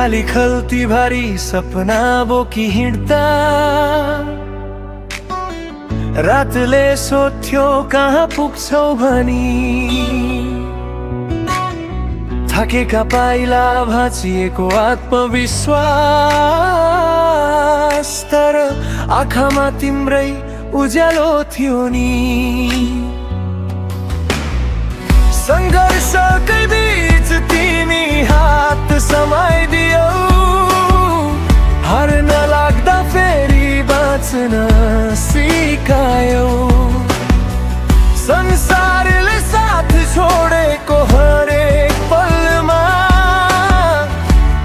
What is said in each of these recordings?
खाली खल्ती भारी सपना बोकी हिँड्दा रातले सोध्यो कहाँ पुग्छौ भनी थाकेका पाइला भाँचिएको आत्मविश्वास तर आँखामा तिम्रै उज्यालो थियो नि संघर्षकै बीच तिमी हात समाइदियौ हार नलाग्दा फेरि बाँच्न सिकायौ संसारले साथ छोडेको हरेक पलमा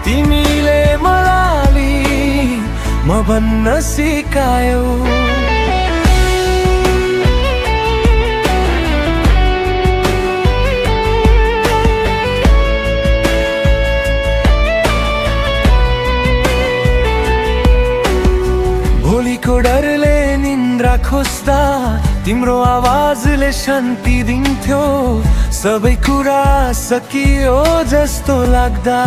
तिमीले मलाई म भन्न सिकायौ भोलिको डरले निन्द्रा खोज्दा तिम्रो आवाजले शान्ति दिन्थ्यो सबै कुरा सकियो जस्तो लाग्दा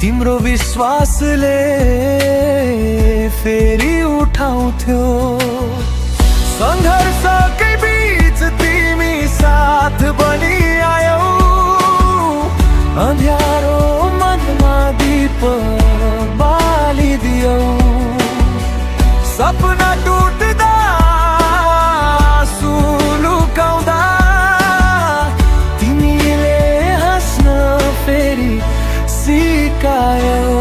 तिम्रो विश्वासले फेरि उठाउँथ्यो संघर्षकै बीच तिमी साथ बनि आयौ अँध्यारो मनमा दीप बालिदियौ सपना टुट्दा आँसु लुकाउँदा तिमीले हाँस्न फेरि सिकायौ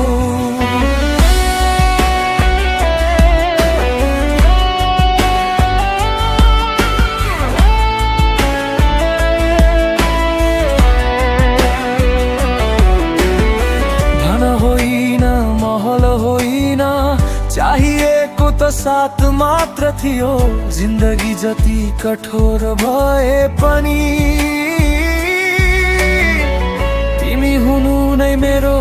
धन होइन महल होइन चाहिएको त साथ मात्र थियो जिन्दगी जति कठोर भए पनि तिमी हुनु नै मेरो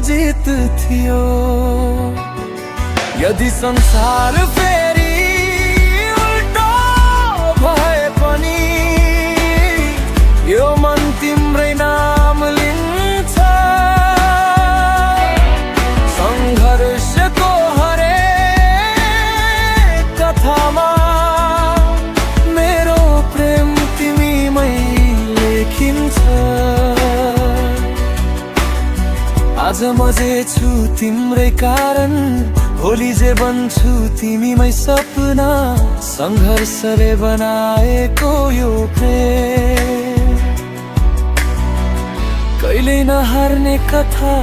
जित थियो यदि संसार फेरि उल्टो भए पनि यो मन तिम्रै नाम लिन्छ संघर्षको कथामा मेरो प्रेम तिमीमै लेखिन्छ आज म जे छु तिम्रै कारण भोलि जे बन्छु तिमीमै सपना संघर्षले बनाएको यो प्रेम कहिल्यै नहार्ने कथा